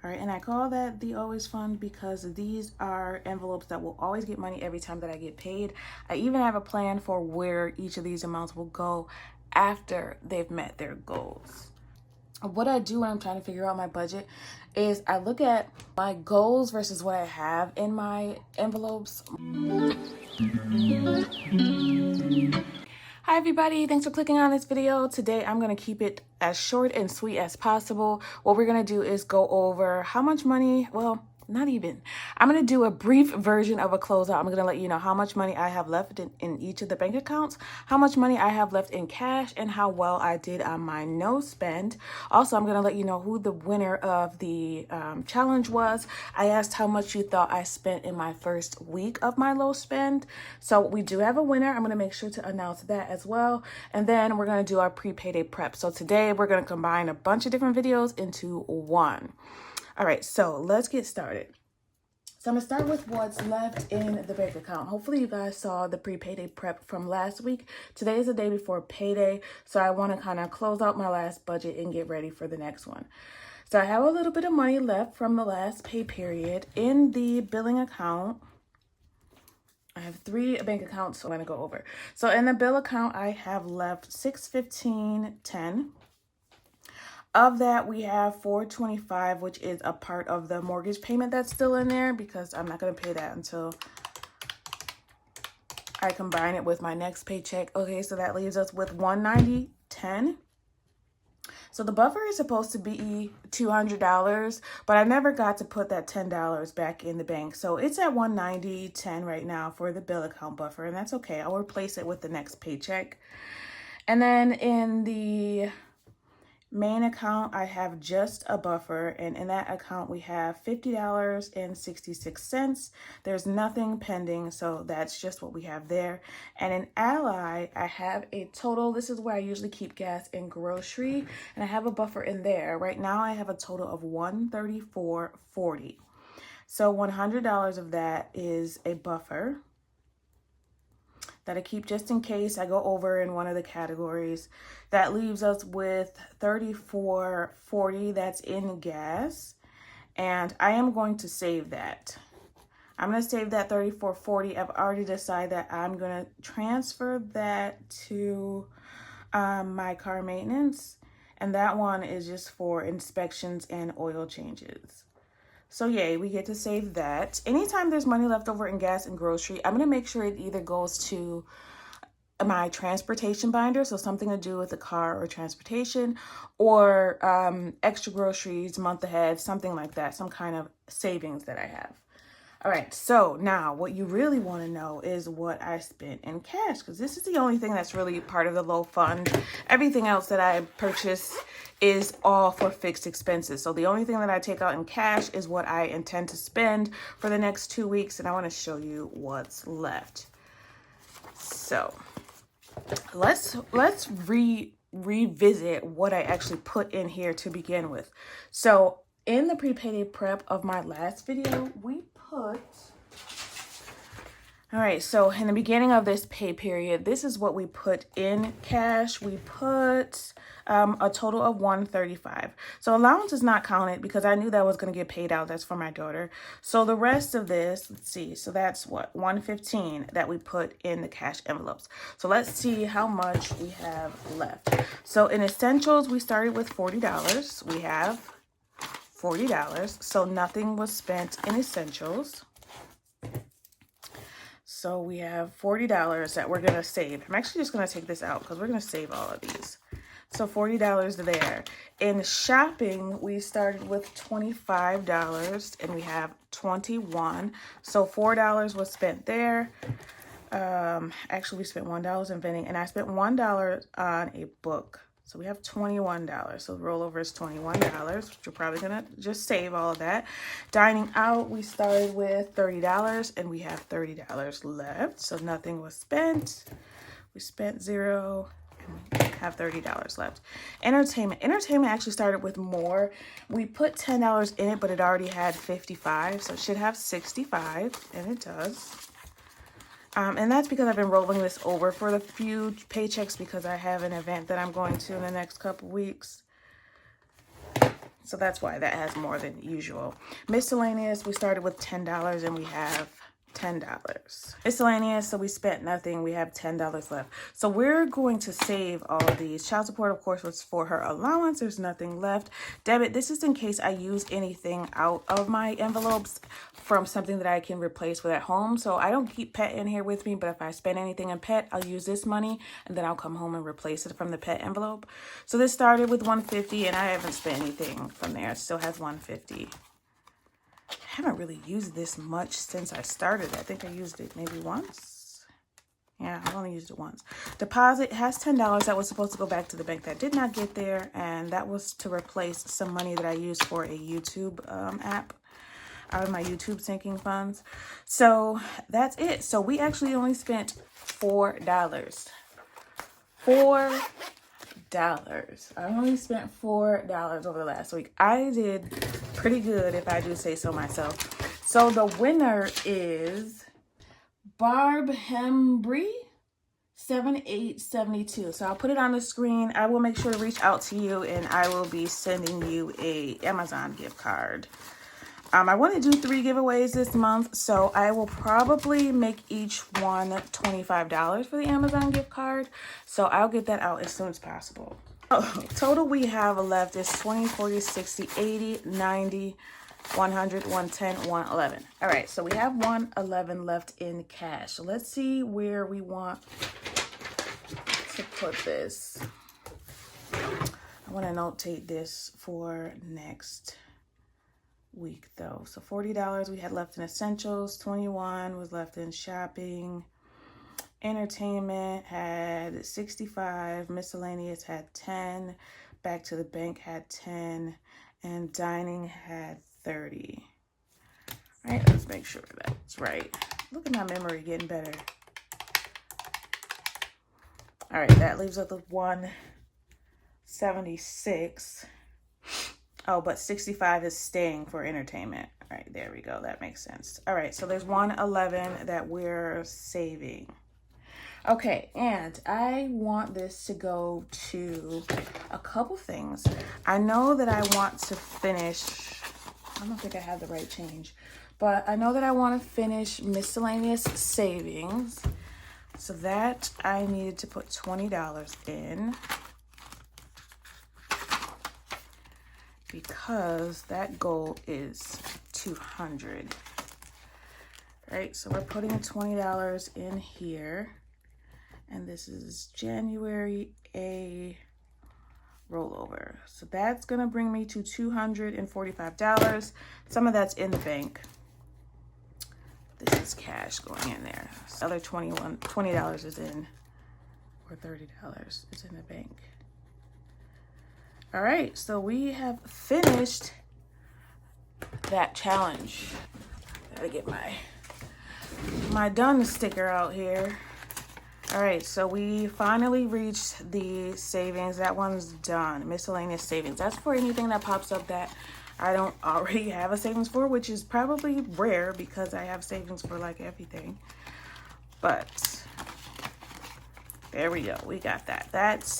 All right, and I call that the always fund because these are envelopes that will always get money every time that I get paid. I even have a plan for where each of these amounts will go after they've met their goals. What I do when I'm trying to figure out my budget is I look at my goals versus what I have in my envelopes. Hi everybody, thanks for clicking on this video. Today I'm going to keep it as short and sweet as possible. What we're going to do is go over how much money, well, not even. I'm going to do a brief version of a closeout. I'm going to let you know how much money I have left in each of the bank accounts, how much money I have left in cash, and how well I did on my no spend. Also, I'm going to let you know who the winner of the challenge was. I asked how much you thought I spent in my first week of my low spend. So we do have a winner. I'm going to make sure to announce that as well. And then we're going to do our pre-payday prep. So today we're going to combine a bunch of different videos into one. All right, so let's get started. So I'm gonna start with what's left in the bank account. Hopefully you guys saw the pre-payday prep from last week. Today is the day before payday, so I wanna kind of close out my last budget and get ready for the next one. So I have a little bit of money left from the last pay period in the billing account. I have 3 bank accounts, so I'm gonna go over. So in the bill account, I have left $615.10. Of that, we have $425, which is a part of the mortgage payment that's still in there because I'm not going to pay that until I combine it with my next paycheck. Okay, so that leaves us with $190.10. So the buffer is supposed to be $200, but I never got to put that $10 back in the bank. So it's at $190.10 right now for the bill account buffer, and that's okay. I'll replace it with the next paycheck. And then in the main account, I have just a buffer, and in that account we have $50.66. There's nothing pending, so that's just what we have there. And in Ally, I have a total, this is where I usually keep gas and grocery, and I have a buffer in there. Right now I have a total of $134.40. So $100 of that is a buffer that I keep just in case I go over in one of the categories. That leaves us with $34.40 that's in gas, and I am going to save that. I'm going to save that $34.40. I've already decided that I'm going to transfer that to my car maintenance, and that one is just for inspections and oil changes. So yay, we get to save that. Anytime there's money left over in gas and grocery, I'm going to make sure it either goes to my transportation binder, so something to do with the car or transportation, or extra groceries, month ahead, something like that, some kind of savings that I have. All right, so now what you really want to know is what I spent in cash, because this is the only thing that's really part of the low fund. Everything else that I purchase is all for fixed expenses. So the only thing that I take out in cash is what I intend to spend for the next 2 weeks, and I want to show you what's left. So let's revisit what I actually put in here to begin with. So in the pre-payday prep of my last video, we put, all right, so in the beginning of this pay period, this is what we put in cash. We put a total of $135. So allowance is not counted because I knew that was going to get paid out. That's for my daughter. So the rest of this, let's see. So that's what, $115 that we put in the cash envelopes. So let's see how much we have left. So in essentials, we started with $40. We have $40. So nothing was spent in essentials. So we have $40 that we're going to save. I'm actually just going to take this out because we're going to save all of these. So $40 there. In shopping, we started with $25 and we have $21. So $4 was spent there. Actually, we spent $1 in vending, and I spent $1 on a book. So we have $21. So the rollover is $21, which we're probably going to just save all of that. Dining out, we started with $30 and we have $30 left. So nothing was spent. We spent $0 and we have $30 left. Entertainment. Entertainment actually started with more. We put $10 in it, but it already had $55. So it should have $65, and it does. And that's because I've been rolling this over for the few paychecks because I have an event that I'm going to in the next couple weeks. So that's why that has more than usual. Miscellaneous, we started with $10 and we have $10. Miscellaneous, so we spent nothing. We have $10 left. So we're going to save all of these. Child support, of course, was for her allowance. There's nothing left. Debit, this is in case I use anything out of my envelopes from something that I can replace with at home. So I don't keep pet in here with me, but if I spend anything in pet, I'll use this money and then I'll come home and replace it from the pet envelope. So this started with $150 and I haven't spent anything from there. It still has $150. I haven't really used this much since I started. I think I used it maybe once. Yeah, I've only used it once. Deposit has $10 that was supposed to go back to the bank that did not get there. And that was to replace some money that I used for a YouTube app out of my YouTube sinking funds. So that's it. So we actually only spent $4. $4. I only spent $4 over the last week. I did pretty good, if I do say so myself. So the winner is Barb Hembry 7872. So I'll put it on the screen. I will make sure to reach out to you and I will be sending you a Amazon gift card. I want to do 3 giveaways this month, so I will probably make each one $25 for the Amazon gift card. So I'll get that out as soon as possible. Oh, total we have left is 20, 40, 60, 80, 90, 100, 110, 111. All right, so we have 111 left in cash. So let's see where we want to put this. I want to notate this for next week though. So $40 we had left in essentials, 21 was left in shopping, entertainment had 65, miscellaneous had 10, back to the bank had 10, and dining had 30. All right, let's make sure that's right. Look at my memory getting better. All right, that leaves us with 176. Oh, but 65 is staying for entertainment. All right, there we go. That makes sense. All right, so there's 111 that we're saving. Okay, and I want this to go to a couple things. I know that I want to finish, I don't think I have the right change, but I know that I want to finish miscellaneous savings. So that I needed to put $20 in, because that goal is 200. All right, so we're putting $20 in here, and this is January A rollover. So that's gonna bring me to $245. Some of that's in the bank. This is cash going in there. So other $20 is in, or $30 is in the bank. All right, so we have finished that challenge. Gotta get my done sticker out here. All right, so we finally reached the savings. That one's done. Miscellaneous savings. That's for anything that pops up that I don't already have a savings for, which is probably rare because I have savings for like everything. But there we go. We got that. That's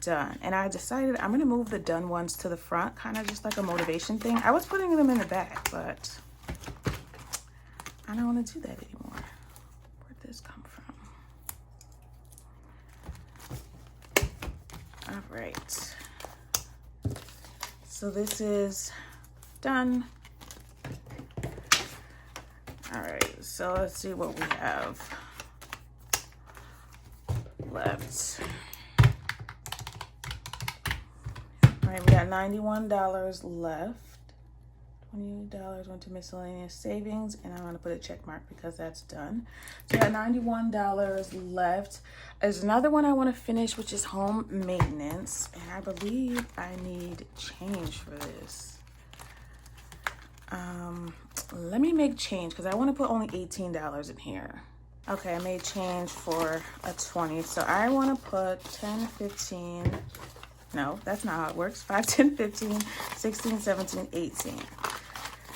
done. And I decided I'm gonna move the done ones to the front, kind of just like a motivation thing. I was putting them in the back, but I don't want to do that anymore. Where'd this come from? All right, so this is done. All right, so let's see what we have left. All right, we got $91 left. $20 went to miscellaneous savings, and I'm gonna put a check mark because that's done. So we got $91 left. There's another one I want to finish, which is home maintenance, and I believe I need change for this. Let me make change because I want to put only $18 in here. Okay, I made change for a 20, so I want to put 10, 15. No, that's not how it works. 5, 10, 15, 16, 17, 18.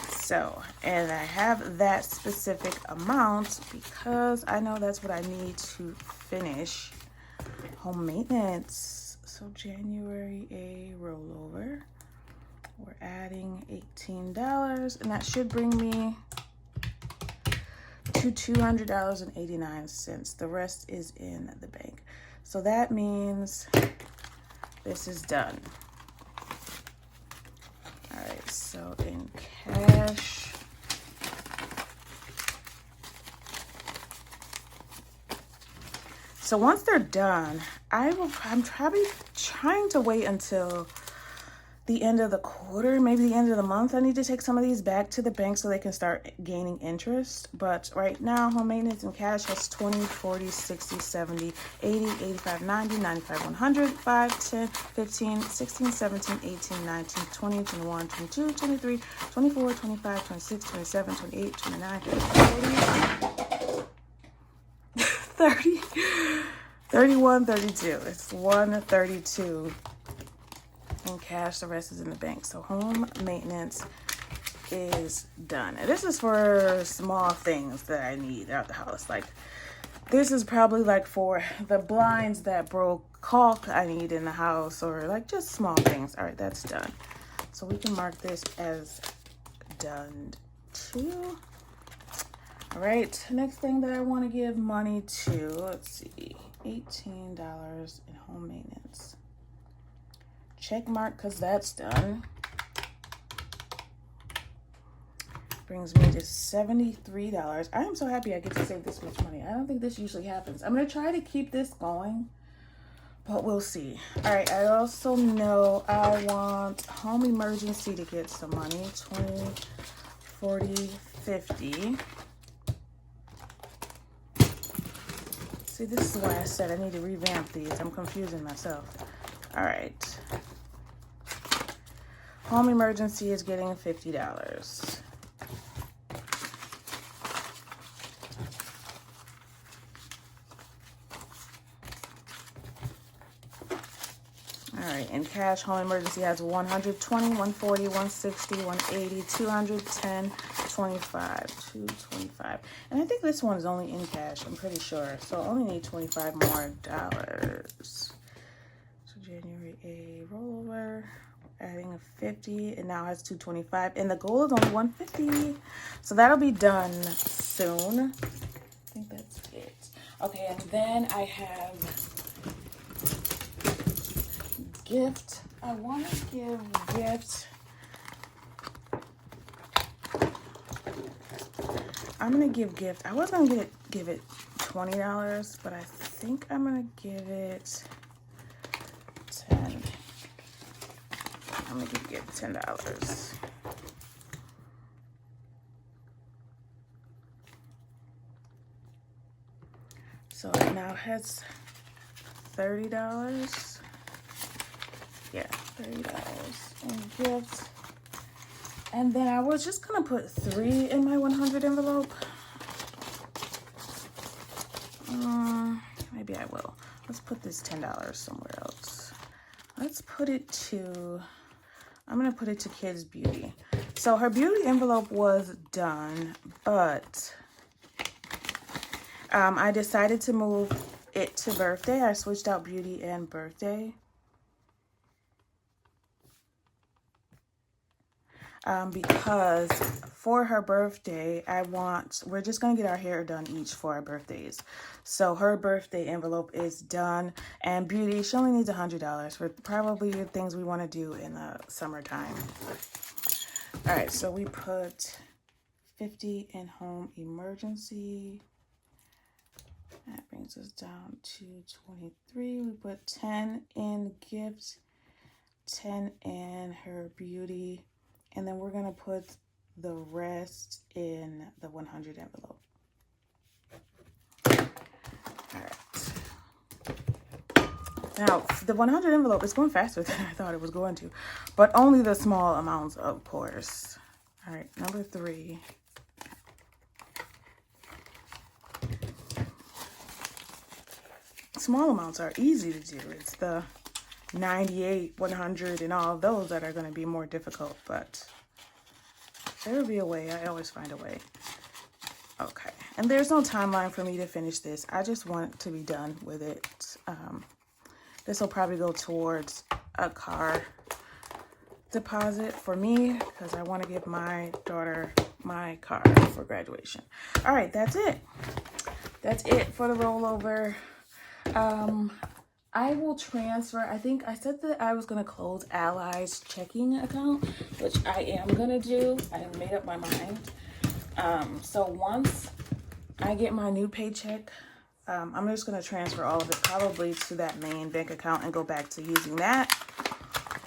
So, and I have that specific amount because I know that's what I need to finish home maintenance. So January a rollover. We're adding $18, and that should bring me to $200.89. The rest is in the bank. So that means this is done. All right, so in cash, so once they're done, I'm probably trying to wait until the end of the quarter, maybe the end of the month. I need to take some of these back to the bank so they can start gaining interest. But right now, home maintenance and cash has 20, 40, 60, 70, 80, 85, 90, 95, 100, 5, 10, 15, 16, 17, 18, 19, 20, 21, 22, 23, 24, 25, 26, 27, 28, 29, 30, 31, 32. It's 132 in cash. The rest is in the bank. So home maintenance is done. And this is for small things that I need out the house. Like this is probably like for the blinds that broke, caulk I need in the house, or like just small things. All right, that's done. So we can mark this as done too. All right, next thing that I want to give money to, let's see, $18 in home maintenance. Check mark, because that's done. Brings me to $73. I am so happy I get to save this much money. I don't think this usually happens. I'm going to try to keep this going, but we'll see. All right, I also know I want home emergency to get some money, 20, 40, 50. See, this is why I said I need to revamp these. I'm confusing myself. All right. Home emergency is getting $50. All right, in cash, home emergency has 120, 140, 160, 180, 210, 25, 225. And I think this one is only in cash, I'm pretty sure. So I only need $25 more. So January a rollover. Adding a 50, and now has 225, and the goal is only 150, so that'll be done soon. I think that's it. Okay, and then I have gift. I want to give gift. I'm gonna give gift. I was gonna give it $20, but I think I'm gonna give it 10. I'm gonna give it $10. So it now has $30. Yeah, $30 in gifts. And then I was just gonna put 3 in my 100 envelope. Maybe I will. Let's put this $10 somewhere else. Let's put it to, I'm gonna put it to Kids Beauty. So her beauty envelope was done, but I decided to move it to birthday. I switched out beauty and birthday. Because for her birthday, we're just gonna get our hair done each for our birthdays. So her birthday envelope is done, and beauty, she only needs $100 for probably things we wanna do in the summertime. All right, so we put 50 in home emergency. That brings us down to 23. We put 10 in gift, 10 in her beauty. And then we're gonna put the rest in the 100 envelope. All right. Now, the 100 envelope is going faster than I thought it was going to, but only the small amounts, of course. All right, number 3. Small amounts are easy to do. It's the 98, 100, and all of those that are going to be more difficult, but there will be a way. I always find a way. Okay, and there's no timeline for me to finish this. I just want to be done with it. This will probably go towards a car deposit for me because I want to give my daughter my car for graduation. All right, that's it. That's it for the rollover. I will transfer. I think I said that I was going to close Ally's checking account, which I am going to do. I have made up my mind. So once I get my new paycheck, I'm just going to transfer all of it probably to that main bank account and go back to using that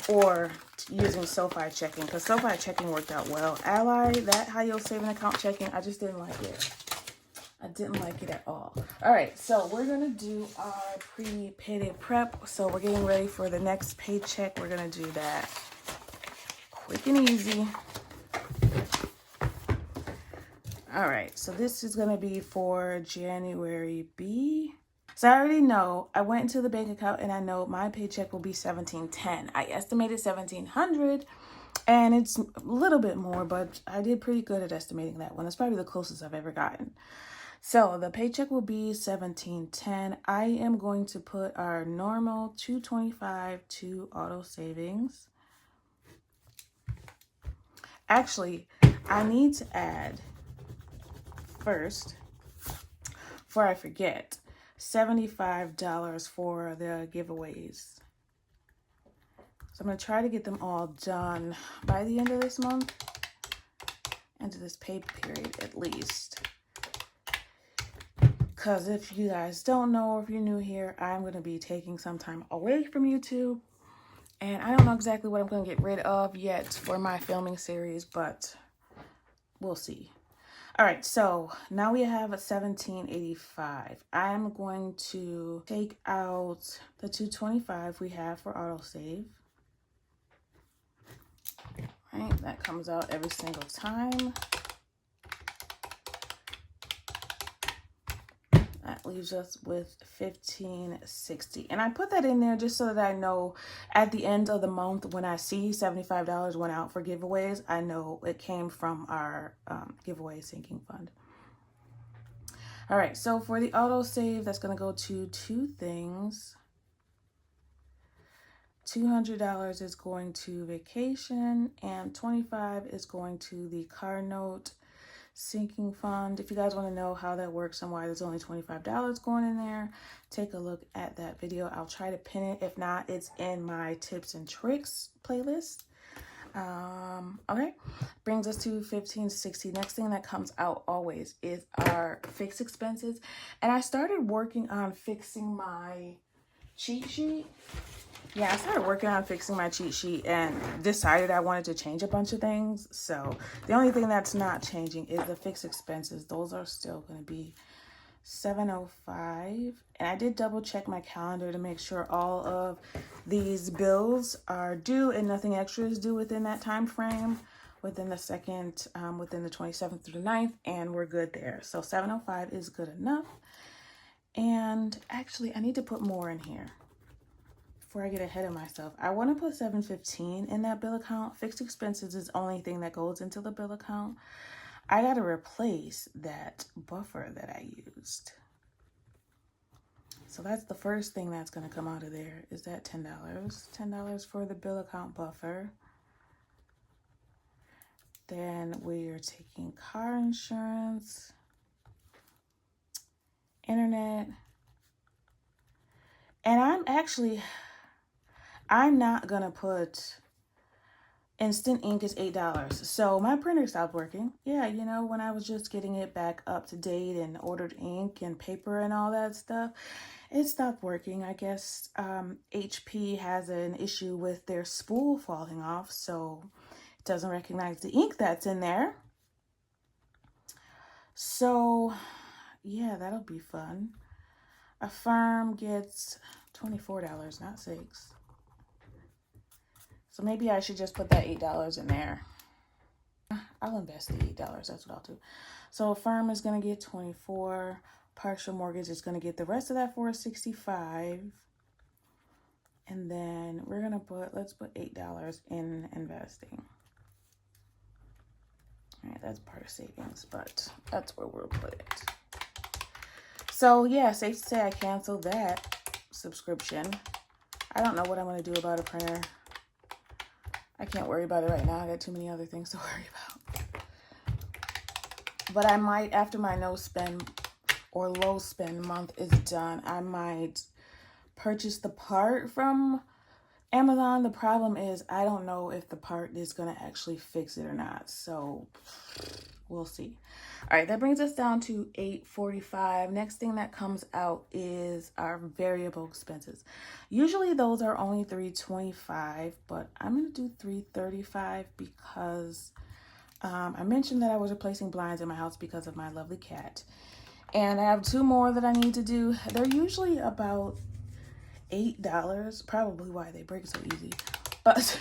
or using SoFi checking, because SoFi checking worked out well. Ally, that high yield saving account checking, I just didn't like it. I didn't like it at all. All right, so we're gonna do our pre-payday prep. So we're getting ready for the next paycheck. We're gonna do that quick and easy. All right, so this is gonna be for January B. So I already know, I went into the bank account and I know my paycheck will be $1,710. I estimated $1,700 and it's a little bit more, but I did pretty good at estimating that one. It's probably the closest I've ever gotten. So the paycheck will be $1,710. I am going to put our normal $225 to auto savings. Actually, I need to add first, before I forget, $75 for the giveaways. So I'm going to try to get them all done by the end of this month, into this pay period at least. Because if you guys don't know, or if you're new here, I'm going to be taking some time away from YouTube. And I don't know exactly what I'm going to get rid of yet for my filming series, but we'll see. All right, so now we have a $1,785. I am going to take out the $225 we have for autosave. Right, that comes out every single time. That leaves us with $1,560. And I put that in there just so that I know at the end of the month when I see $75 went out for giveaways, I know it came from our giveaway sinking fund. All right, so for the auto save, that's going to go to two things. $200 is going to vacation and $25 is going to the car note sinking fund. If you guys want to know how that works and why there's only $25 going in there, take a look at that video. I'll try to pin it. If not, it's in my tips and tricks playlist. Okay, brings us to $1,560. Next thing that comes out always is our fixed expenses. And I started working on fixing my cheat sheet. Yeah, I started working on fixing my cheat sheet and decided I wanted to change a bunch of things. So the only thing that's not changing is the fixed expenses. Those are still going to be $705. And I did double check my calendar to make sure all of these bills are due and nothing extra is due within that time frame, within the 27th through the 9th, and we're good there. So $705 is good enough. And actually, I need to put more in here. Before I get ahead of myself, I want to put $715 in that bill account. Fixed expenses is the only thing that goes into the bill account. I got to replace that buffer that I used. So that's the first thing that's going to come out of there is that $10. $10 for the bill account buffer. Then we are taking car insurance, internet, and I'm not going to put instant ink is $8. So my printer stopped working. Yeah, you know, when I was just getting it back up to date and ordered ink and paper and all that stuff, it stopped working. I guess HP has an issue with their spool falling off, so it doesn't recognize the ink that's in there. So yeah, that'll be fun. A firm gets $24, not $6. So maybe I should just put that $8 in there. I'll invest the $8. That's what I'll do. So a firm is going to get $24. Partial mortgage is going to get the rest of that for $65. And then we're going to let's put $8 in investing. All right, that's part of savings, but that's where we'll put it. So yeah, safe to say I canceled that subscription. I don't know what I'm going to do about a printer. I can't worry about it right now. I got too many other things to worry about. But I might, after my no spend or low spend month is done, I might purchase the part from Amazon. The problem is I don't know if the part is going to actually fix it or not. So we'll see. All right, that brings us down to $8.45. Next thing that comes out is our variable expenses. Usually those are only $3.25, but I'm going to do $3.35 because I mentioned that I was replacing blinds in my house because of my lovely cat. And I have 2 more that I need to do. They're usually about $8, probably why they break so easy. But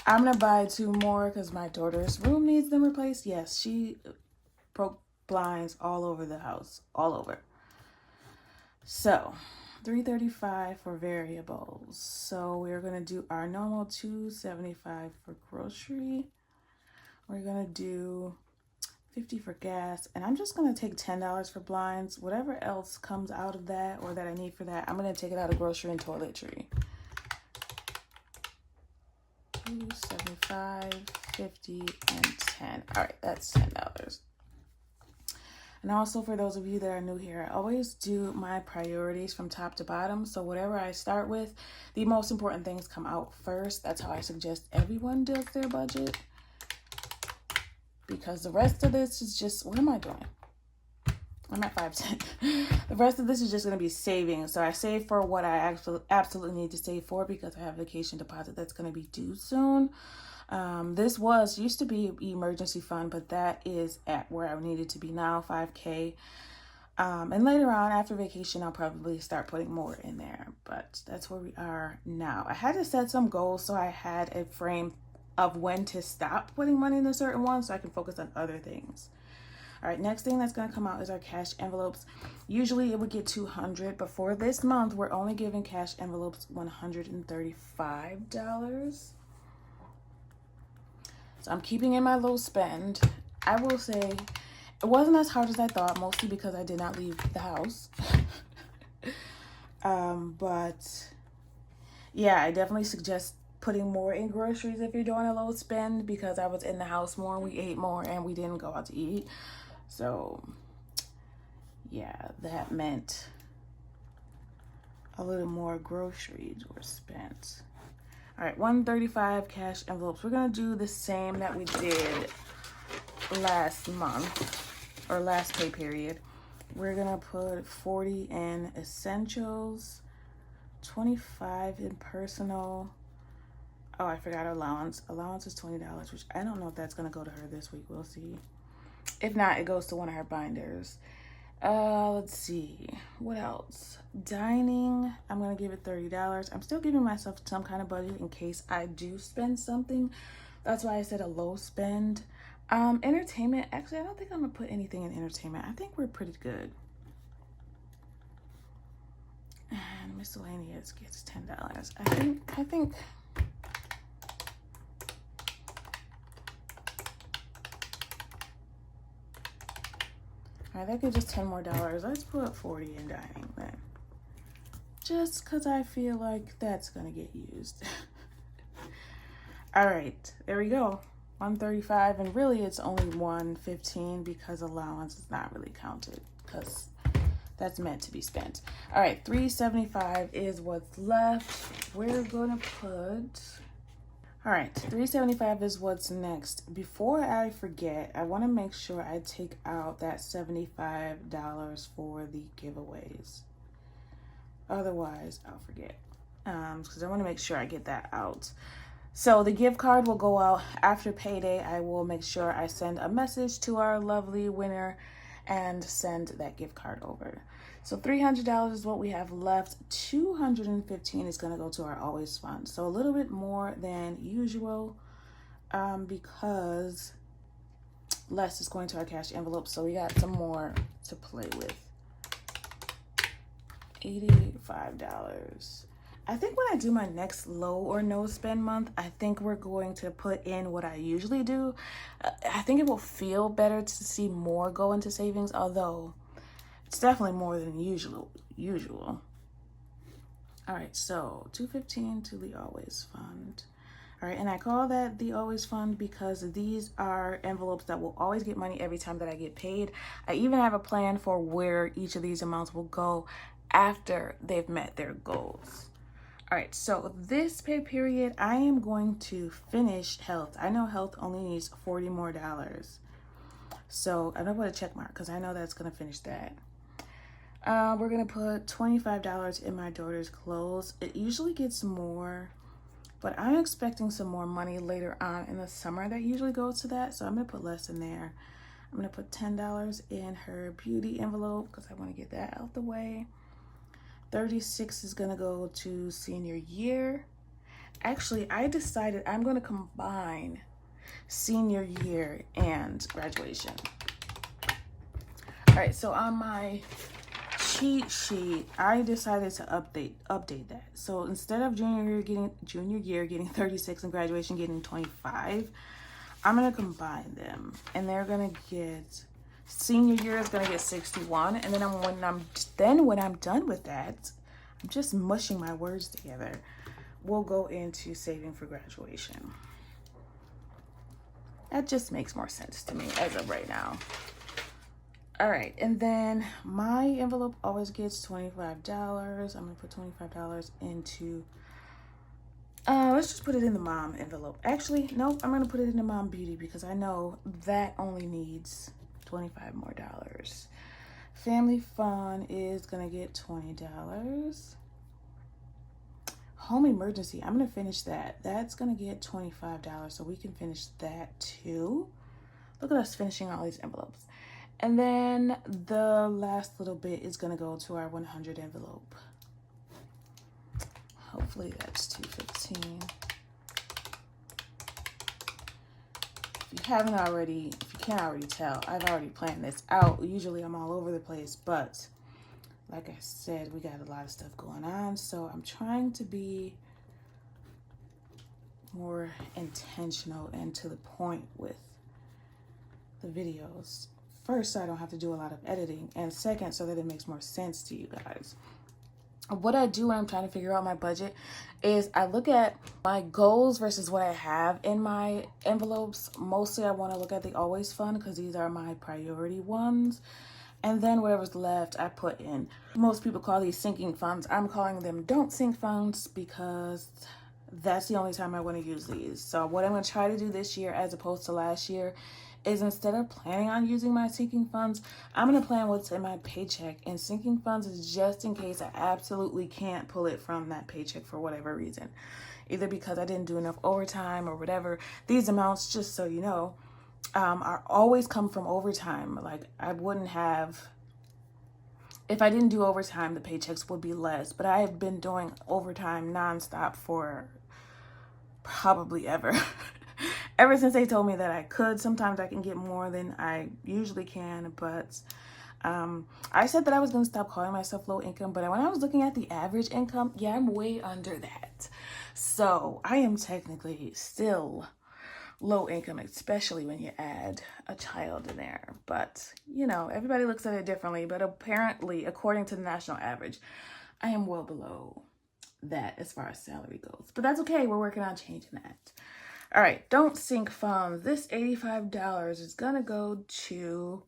I'm going to buy 2 more because my daughter's room needs them replaced. Yes, she broke blinds all over the house, all over. So $3.35 for variables. So we're going to do our normal $2.75 for grocery. We're going to do $50 for gas, and I'm just going to take $10 for blinds. Whatever else comes out of that or that I need for that, I'm going to take it out of grocery and toiletry. $2.75, $50, and $10. All right, that's $10. And also, for those of you that are new here, I always do my priorities from top to bottom. So whatever I start with, the most important things come out first. That's how I suggest everyone does their budget. Because the rest of this is just, what am I doing? I'm at 510. The rest of this is just going to be saving. So I save for what I actually absolutely need to save for because I have a vacation deposit that's going to be due soon. This used to be emergency fund, but that is at where I needed to be now, $5K. And later on, after vacation, I'll probably start putting more in there. But that's where we are now. I had to set some goals, so I had a frame of when to stop putting money in a certain one so I can focus on other things. All right, next thing that's going to come out is our cash envelopes. Usually it would get $200, but for this month, we're only giving cash envelopes $135. So I'm keeping in my low spend. I will say it wasn't as hard as I thought, mostly because I did not leave the house. But yeah, I definitely suggest putting more in groceries if you're doing a low spend because I was in the house more, we ate more, and we didn't go out to eat. So yeah, that meant a little more groceries were spent. All right, $135 cash envelopes. We're gonna do the same that we did last month or last pay period. We're gonna put 40 in essentials, 25 in personal. Oh, I forgot allowance. Allowance is $20, which I don't know if that's going to go to her this week. We'll see. If not, it goes to one of her binders. Let's see. What else? Dining. I'm going to give it $30. I'm still giving myself some kind of budget in case I do spend something. That's why I said a low spend. Entertainment. Actually, I don't think I'm going to put anything in entertainment. I think we're pretty good. And miscellaneous gets $10. I think all right, that gives us $10 more. Let's put 40 in dining then. Just because I feel like that's going to get used. All right, there we go. $135, and really it's only $115 because allowance is not really counted because that's meant to be spent. All right, $375 is what's left. We're going to put... All right, $375 is what's next. Before I forget, I want to make sure I take out that $75 for the giveaways. Otherwise, I'll forget. Because I want to make sure I get that out. So the gift card will go out after payday. I will make sure I send a message to our lovely winner and send that gift card over. So $300 is what we have left. $215 is going to go to our always fund. So a little bit more than usual because less is going to our cash envelope. So we got some more to play with. $85. I think when I do my next low or no spend month, I think we're going to put in what I usually do. I think it will feel better to see more go into savings, although it's definitely more than usual. All right, so $215 to the always fund. All right, and I call that the always fund because these are envelopes that will always get money every time that I get paid. I even have a plan for where each of these amounts will go after they've met their goals. All right, so this pay period, I am going to finish health. I know health only needs $40 more. So I'm gonna put a check mark because I know that's gonna finish that. We're gonna put $25 in my daughter's clothes. It usually gets more, but I'm expecting some more money later on in the summer that usually goes to that. So I'm gonna put less in there. I'm gonna put $10 in her beauty envelope because I wanna get that out the way. 36 is gonna go to senior year. Actually, I decided I'm gonna combine senior year and graduation. All right, so on my cheat sheet, I decided to update that. So instead of junior year getting 36 and graduation getting 25, I'm gonna combine them, and they're gonna get, senior year is gonna get 61, and then when I'm done with that, I'm just mushing my words together. We'll go into saving for graduation. That just makes more sense to me as of right now. All right, and then my envelope always gets $25. I'm gonna put $25 into, let's just put it in the mom envelope. Actually, no, I'm gonna put it in the mom beauty because I know that only needs $25 more. Family fun is gonna get $20. Home emergency, I'm gonna finish that. That's gonna get $25, so we can finish that too. Look at us finishing all these envelopes. And then the last little bit is gonna go to our 100 envelope. Hopefully that's 215. If you can't already tell, I've already planned this out. Usually I'm all over the place, but like I said, we got a lot of stuff going on, so I'm trying to be more intentional and to the point with the videos. First, so I don't have to do a lot of editing, and second, so that it makes more sense to you guys. What I do when I'm trying to figure out my budget is I look at my goals versus what I have in my envelopes. Mostly I want to look at the always fund because these are my priority ones. And then whatever's left, I put in. Most people call these sinking funds. I'm calling them don't sink funds because that's the only time I want to use these. So what I'm going to try to do this year as opposed to last year is instead of planning on using my sinking funds, I'm going to plan what's in my paycheck. And sinking funds is just in case I absolutely can't pull it from that paycheck for whatever reason. Either because I didn't do enough overtime or whatever. These amounts, just so you know, are always come from overtime. Like I wouldn't have, if I didn't do overtime, the paychecks would be less. But I have been doing overtime nonstop for probably ever. Ever since they told me that I could. Sometimes I can get more than I usually can, but I said that I was going to stop calling myself low income, but when I was looking at the average income, yeah, I'm way under that. So I am technically still low income, especially when you add a child in there. But, you know, everybody looks at it differently, but apparently, according to the national average, I am well below that as far as salary goes. But that's okay. We're working on changing that. All right, don't sink funds. This $85 is gonna go to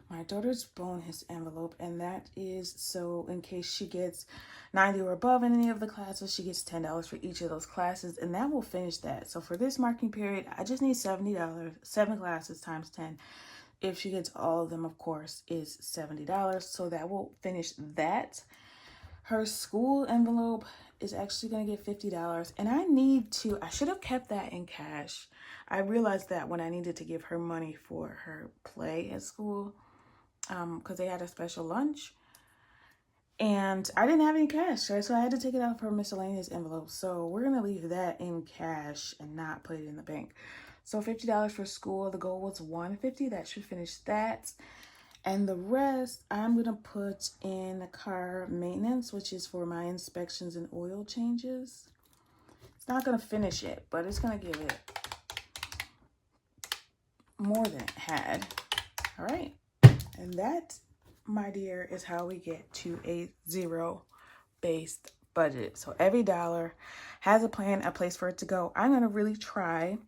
my daughter's bonus envelope, and that is so in case she gets 90 or above in any of the classes, she gets $10 for each of those classes, and that will finish that. So for this marking period, I just need $70, 7 classes times 10. If she gets all of them, of course, is $70. So that will finish that. Her school envelope is actually going to get $50. And I should have kept that in cash. I realized that when I needed to give her money for her play at school, because they had a special lunch. And I didn't have any cash, right? So I had to take it out of her miscellaneous envelope. So we're going to leave that in cash and not put it in the bank. So $50 for school. The goal was $150. That should finish that. And the rest, I'm going to put in car maintenance, which is for my inspections and oil changes. It's not going to finish it, but it's going to give it more than it had. All right. And that, my dear, is how we get to a zero-based budget. So every dollar has a plan, a place for it to go. I'm going to really try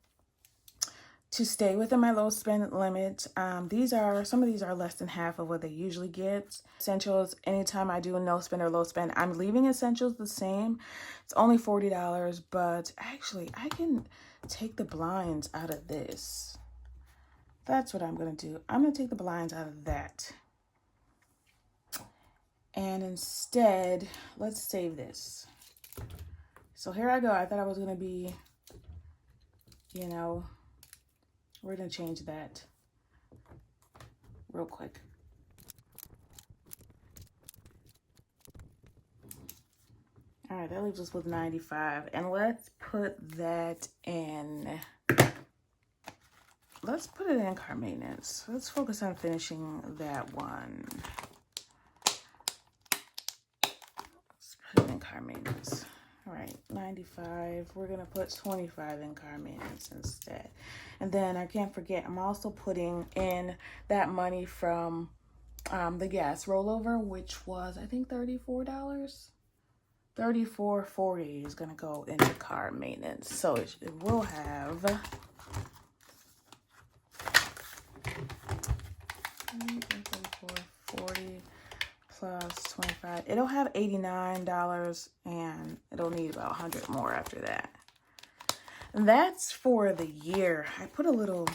to stay within my low spend limit. Some of these are less than half of what they usually get. Essentials, anytime I do a no spend or low spend, I'm leaving essentials the same. It's only $40, but actually I can take the blinds out of this. That's what I'm gonna do. I'm gonna take the blinds out of that. And instead, let's save this. So here I go. I thought I was gonna be, we're gonna change that real quick. All right, that leaves us with 95. And let's put that in, let's put it in car maintenance. Let's focus on finishing that one. Let's put it in car maintenance. All right, 95. We're gonna put 25 in car maintenance instead. And then I can't forget, I'm also putting in that money from the gas rollover, which was, I think, $34. $34.40 is gonna go into car maintenance. So it will have $34.40 plus 25. It'll have $89 and it'll need about 100 more after that. And that's for the year. I put a little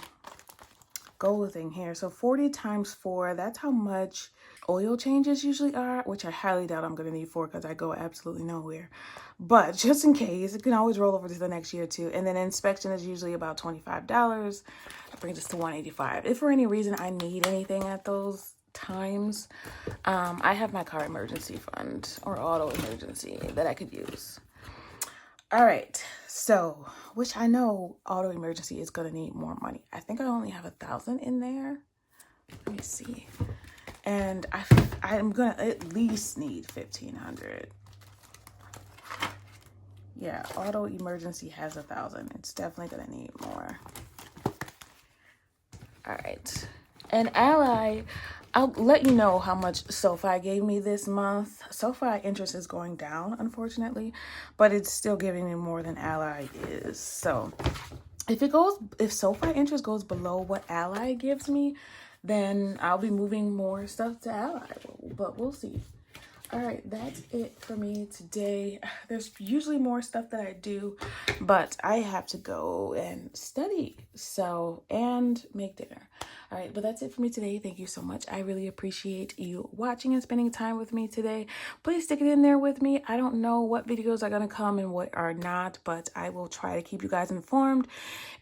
goal thing here. So 40 times 4, that's how much oil changes usually are, which I highly doubt I'm going to need 4 because I go absolutely nowhere. But just in case, it can always roll over to the next year too. And then inspection is usually about $25. That brings us to $185. If for any reason I need anything at those times, I have my car emergency fund or auto emergency that I could use. All right, so, which I know auto emergency is gonna need more money. I think I only have 1,000 in there. Let me see. And I'm gonna at least need 1,500. Yeah, auto emergency has 1,000. It's definitely gonna need more. All right, and Ally, I'll let you know how much SoFi gave me this month. SoFi interest is going down, unfortunately, but it's still giving me more than Ally is. So if SoFi interest goes below what Ally gives me, then I'll be moving more stuff to Ally, but we'll see. All right, that's it for me today. There's usually more stuff that I do, but I have to go and study, and make dinner. All right, but that's it for me today. Thank you so much. I really appreciate you watching and spending time with me today. Please stick it in there with me. I don't know what videos are going to come and what are not, but I will try to keep you guys informed.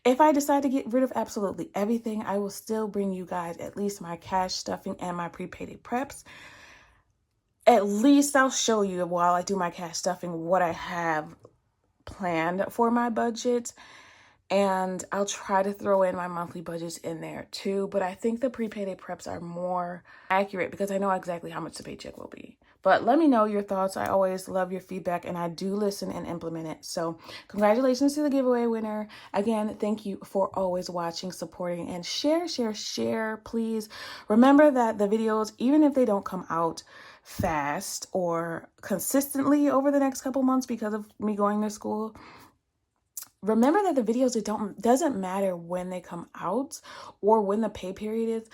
If I decide to get rid of absolutely everything, I will still bring you guys at least my cash stuffing and my prepaid preps. At least I'll show you while I do my cash stuffing what I have planned for my budget. And I'll try to throw in my monthly budgets in there too. But I think the prepaid preps are more accurate because I know exactly how much the paycheck will be. But let me know your thoughts. I always love your feedback and I do listen and implement it. So congratulations to the giveaway winner. Again, thank you for always watching, supporting, and share, please. Remember that the videos, even if they don't come out fast or consistently over the next couple months because of me going to school, remember that the videos, doesn't matter when they come out or when the pay period is.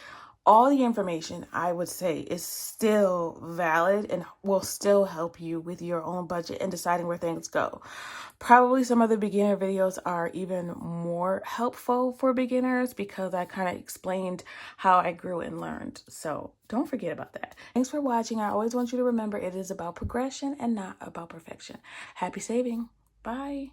All the information, I would say, is still valid and will still help you with your own budget and deciding where things go. Probably some of the beginner videos are even more helpful for beginners because I kind of explained how I grew and learned. So don't forget about that. Thanks for watching. I always want you to remember it is about progression and not about perfection. Happy saving. Bye.